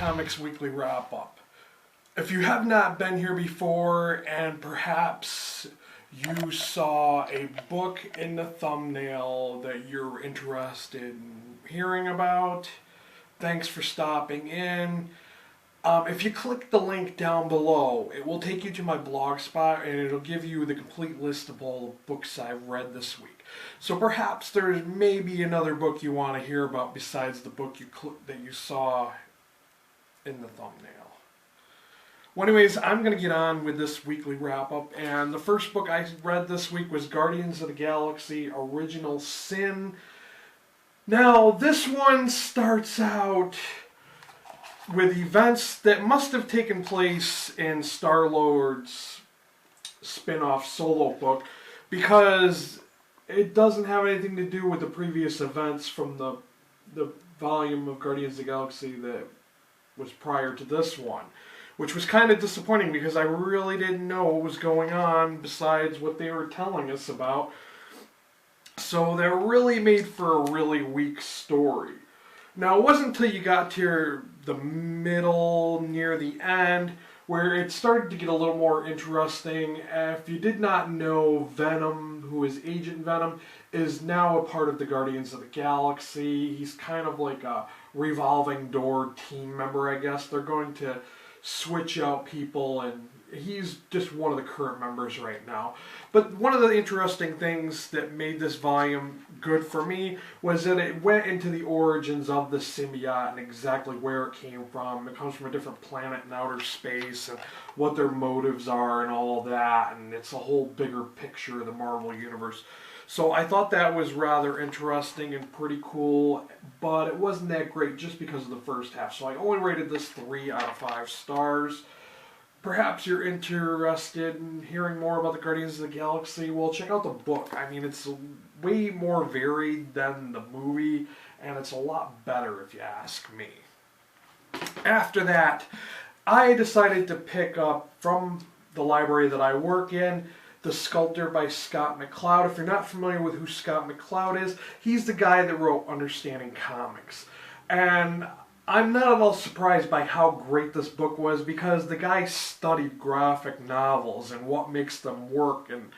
Comics Weekly Wrap-Up. If you have not been here before and perhaps you saw a book in the thumbnail that you're interested in hearing about, thanks for stopping in. If you click the link down below, it will take you to my blog spot and it'll give you the complete list of all the books I've read this week. So perhaps there's maybe another book you want to hear about besides the book that you saw in the thumbnail. Well, anyways, I'm going to get on with this weekly wrap-up, and the first book I read this week was Guardians of the Galaxy Original Sin. Now, this one starts out with events that must have taken place in Star-Lord's spin-off solo book, because it doesn't have anything to do with the previous events from the volume of Guardians of the Galaxy that was prior to this one, which was kind of disappointing because I really didn't know what was going on besides what they were telling us about. So that really made for a really weak story. Now, it wasn't until you got to the middle, near the end, where it started to get a little more interesting. If you did not know, Venom, who is Agent Venom, is now a part of the Guardians of the Galaxy. He's kind of like a revolving door team member, I guess. They're going to switch out people, and he's just one of the current members right now. But one of the interesting things that made this volume good for me was that it went into the origins of the symbiote and exactly where it came from. It comes from a different planet in outer space and what their motives are and all of that, and it's a whole bigger picture of the Marvel Universe. So I thought that was rather interesting and pretty cool, but it wasn't that great just because of the first half. So I only rated this 3 out of 5 stars. Perhaps you're interested in hearing more about the Guardians of the Galaxy. Well, check out the book. I mean, it's way more varied than the movie, and it's a lot better if you ask me. After that, I decided to pick up from the library that I work in, The Sculptor by Scott McCloud. If you're not familiar with who Scott McCloud is, he's the guy that wrote Understanding Comics. And I'm not at all surprised by how great this book was, because the guy studied graphic novels and what makes them work and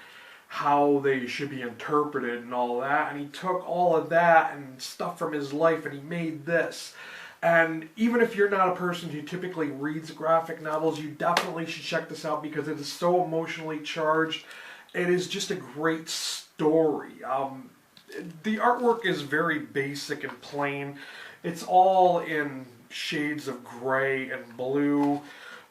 how they should be interpreted and all that. And he took all of that and stuff from his life and he made this. And even if you're not a person who typically reads graphic novels, you definitely should check this out because it is so emotionally charged. It is just a great story. The artwork is very basic and plain. It's all in shades of gray and blue,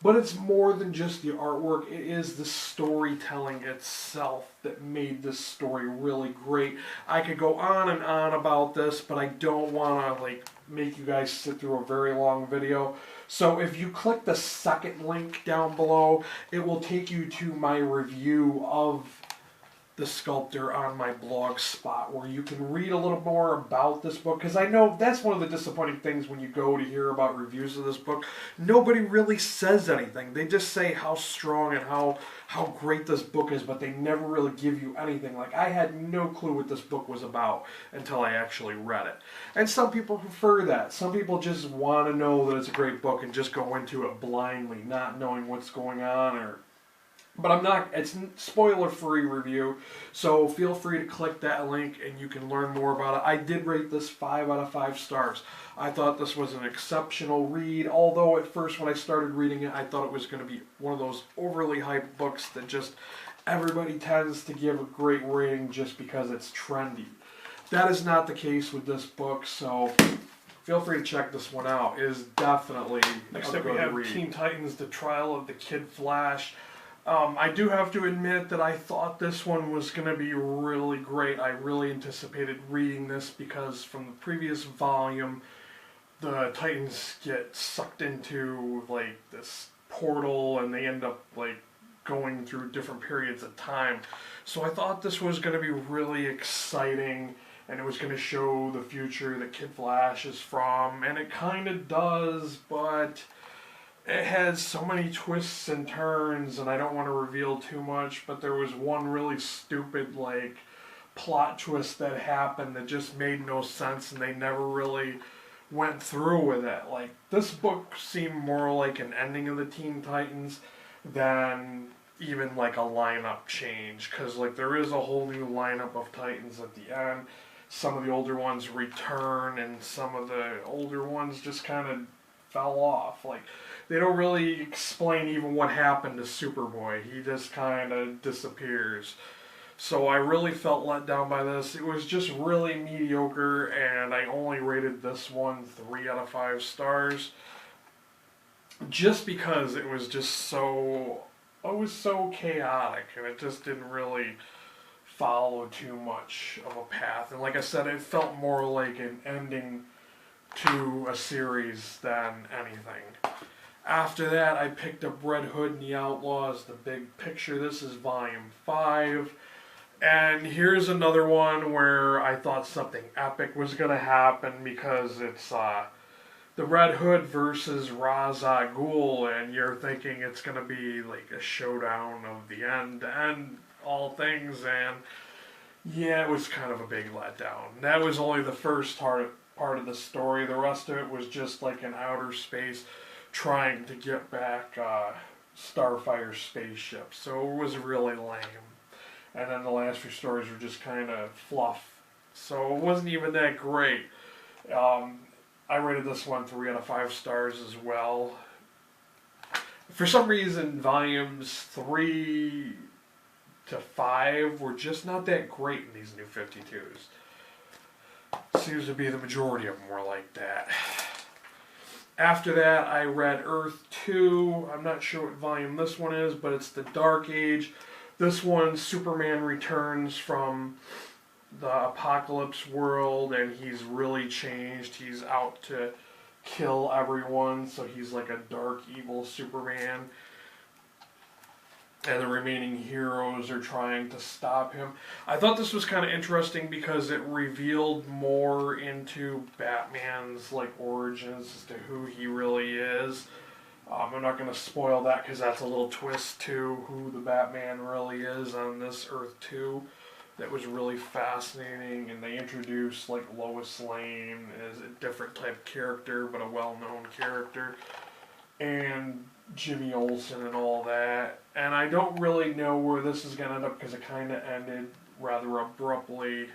but it's more than just the artwork. It is the storytelling itself that made this story really great. I could go on and on about this, but I don't want to make you guys sit through a very long video. So if you click the second link down below, it will take you to my review of The Sculptor on my blog spot, where you can read a little more about this book, because I know that's one of the disappointing things when you go to hear about reviews of this book. Nobody really says anything. They just say how strong and how great this book is, but they never really give you anything. Like, I had no clue what this book was about until I actually read it. And some people prefer that. Some people just want to know that it's a great book and just go into it blindly, not knowing what's going on. But I'm not, it's spoiler-free review, so feel free to click that link and you can learn more about it. I did rate this 5 out of 5 stars. I thought this was an exceptional read, although at first when I started reading it, I thought it was going to be one of those overly hyped books that just everybody tends to give a great rating just because it's trendy. That is not the case with this book, so feel free to check this one out. It is definitely Next a up we good have read. Teen Titans, The Trial of the Kid Flash. I do have to admit that I thought this one was going to be really great. I really anticipated reading this because from the previous volume, the Titans get sucked into this portal and they end up going through different periods of time. So I thought this was going to be really exciting and it was going to show the future that Kid Flash is from, and it kind of does, but it has so many twists and turns, and I don't want to reveal too much, but there was one really stupid, plot twist that happened that just made no sense, and they never really went through with it. Like, this book seemed more like an ending of the Teen Titans than even like a lineup change, because like there is a whole new lineup of Titans at the end. Some of the older ones return, and some of the older ones just kind of fell off. Like, they don't really explain even what happened to Superboy. He just kind of disappears. So I really felt let down by this. It was just really mediocre, and I only rated this one 3 out of 5 stars. Just because it was just so... It was so chaotic, and it just didn't really follow too much of a path. And like I said, it felt more like an ending to a series than anything. After that, I picked up Red Hood and the Outlaws, The Big Picture. This is volume 5. And here's another one where I thought something epic was going to happen, because it's the Red Hood versus Ra's al Ghul, and you're thinking it's going to be like a showdown of the end to end all things, and yeah, it was kind of a big letdown. That was only the first part of the story. The rest of it was just like in outer space trying to get back Starfighter spaceship, so it was really lame. And then the last few stories were just kind of fluff, so it wasn't even that great. I rated this one 3 out of 5 stars as well. For some reason, volumes 3 to 5 were just not that great in these New 52s. Seems to be the majority of them were like that. After that, I read Earth 2. I'm not sure what volume this one is, but it's the Dark Age. This one, Superman returns from the apocalypse world, and he's really changed. He's out to kill everyone, so he's like a dark, evil Superman. And the remaining heroes are trying to stop him. I thought this was kind of interesting because it revealed more into Batman's like origins as to who he really is. I'm not going to spoil that because that's a little twist to who the Batman really is on this Earth 2. That was really fascinating, and they introduced like Lois Lane as a different type of character, but a well-known character, and Jimmy Olsen and all that. And I don't really know where this is going to end up because it kind of ended rather abruptly,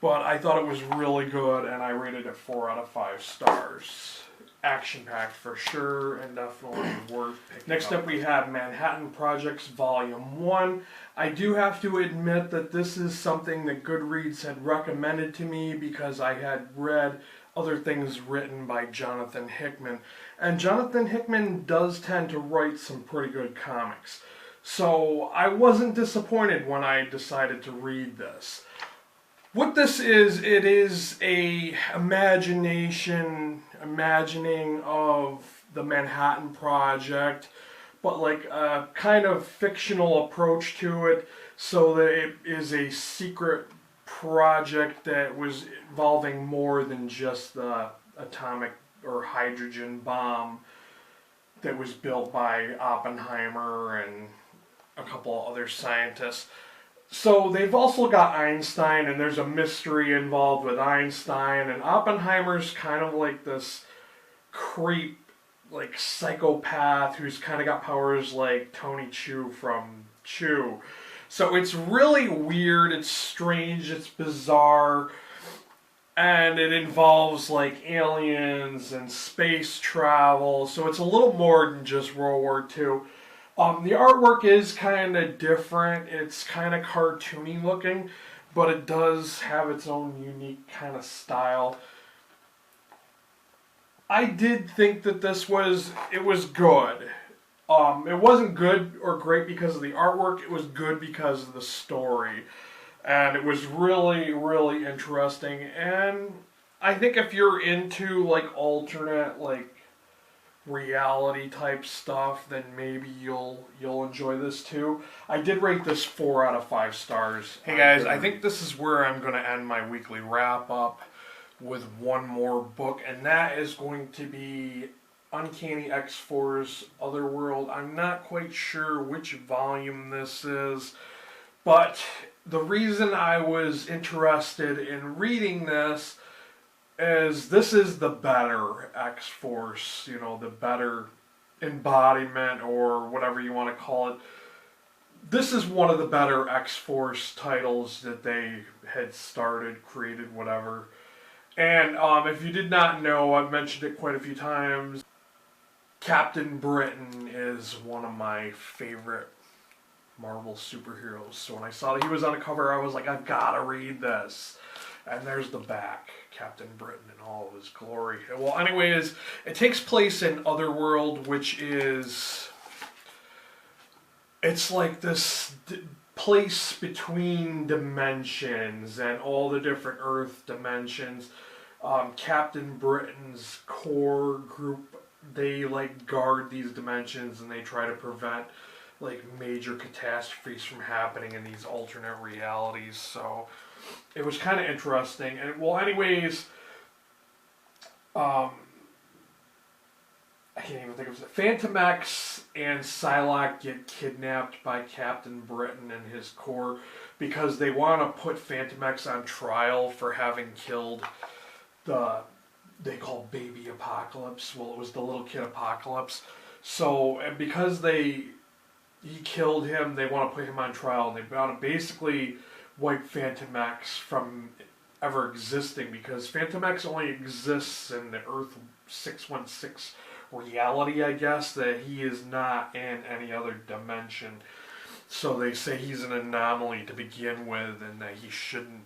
but I thought it was really good, and I rated it 4 out of 5 stars. Action-packed for sure, and definitely worth picking Next up we have Manhattan Projects Volume 1. I do have to admit that this is something that Goodreads had recommended to me because I had read other things written by Jonathan Hickman. And Jonathan Hickman does tend to write some pretty good comics. So I wasn't disappointed when I decided to read this. What this is, it is a imagining of the Manhattan Project, but like a kind of fictional approach to it, so that it is a secret project that was involving more than just the atomic or hydrogen bomb that was built by Oppenheimer and a couple of other scientists. So they've also got Einstein, and there's a mystery involved with Einstein, and Oppenheimer's kind of like this creep, like psychopath who's kind of got powers like Tony Chu from Chu. So it's really weird, it's strange, it's bizarre, and it involves like aliens and space travel, so it's a little more than just World War II. The artwork is kind of different. It's kind of cartoony looking, but it does have its own unique kind of style. I did think that it was good. It wasn't good or great because of the artwork. It was good because of the story. And it was really, really interesting. And I think if you're into like alternate, like reality type stuff, then maybe you'll enjoy this too. I did rate this 4 out of 5 stars. Hey guys, I think this is where I'm going to end my weekly wrap up with one more book, and that is going to be Uncanny X-Force Otherworld. I'm not quite sure which volume this is, but the reason I was interested in reading this is this is the better X-Force, you know, the better embodiment or whatever you want to call it. This is one of the better X-Force titles that they had started, created, whatever. And if you did not know, I've mentioned it quite a few times, Captain Britain is one of my favorite Marvel superheroes. So when I saw that he was on the cover, I was like, I've got to read this. And there's the back, Captain Britain in all of his glory. Well, anyways, it takes place in Otherworld, which is... It's like this place between dimensions and all the different Earth dimensions. Captain Britain's core group, they like guard these dimensions and they try to prevent like major catastrophes from happening in these alternate realities. So it was kind of interesting. And well, anyways, I can't even think of it. Fantomex and Psylocke get kidnapped by Captain Britain and his corps because they want to put Fantomex on trial for having killed they call Baby Apocalypse. Well, it was the little kid Apocalypse. So, and because he killed him, they want to put him on trial, and they want to basically wipe Fantomex from ever existing, because Fantomex only exists in the Earth 616 reality, I guess, that he is not in any other dimension. So they say he's an anomaly to begin with, and that he shouldn't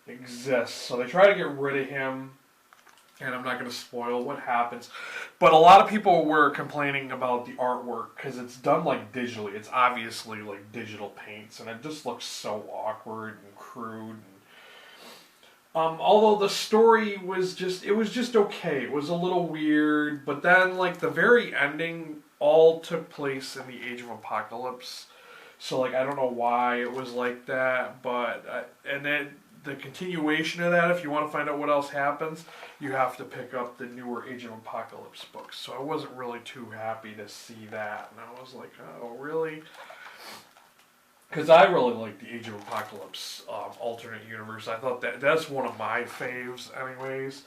exist. So they try to get rid of him, and I'm not going to spoil what happens. But a lot of people were complaining about the artwork because it's done like digitally. It's obviously like digital paints, and it just looks so awkward and crude. Although the story was just okay. It was a little weird, but then like the very ending all took place in the Age of Apocalypse. So like I don't know why it was like that, but and then the continuation of that, if you want to find out what else happens, you have to pick up the newer Age of Apocalypse books. So I wasn't really too happy to see that, and I was like, oh really? Because I really like the Age of Apocalypse alternate universe. I thought that's one of my faves anyways.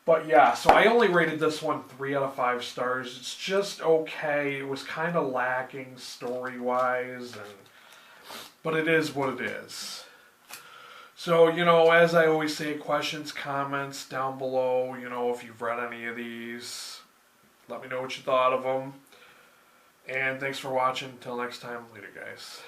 But yeah, so I only rated this one 3 out of 5 stars. It's just okay. It was kind of lacking story-wise, but it is what it is. So, you know, as I always say, questions, comments down below. You know, if you've read any of these, let me know what you thought of them. And thanks for watching. Until next time, later guys.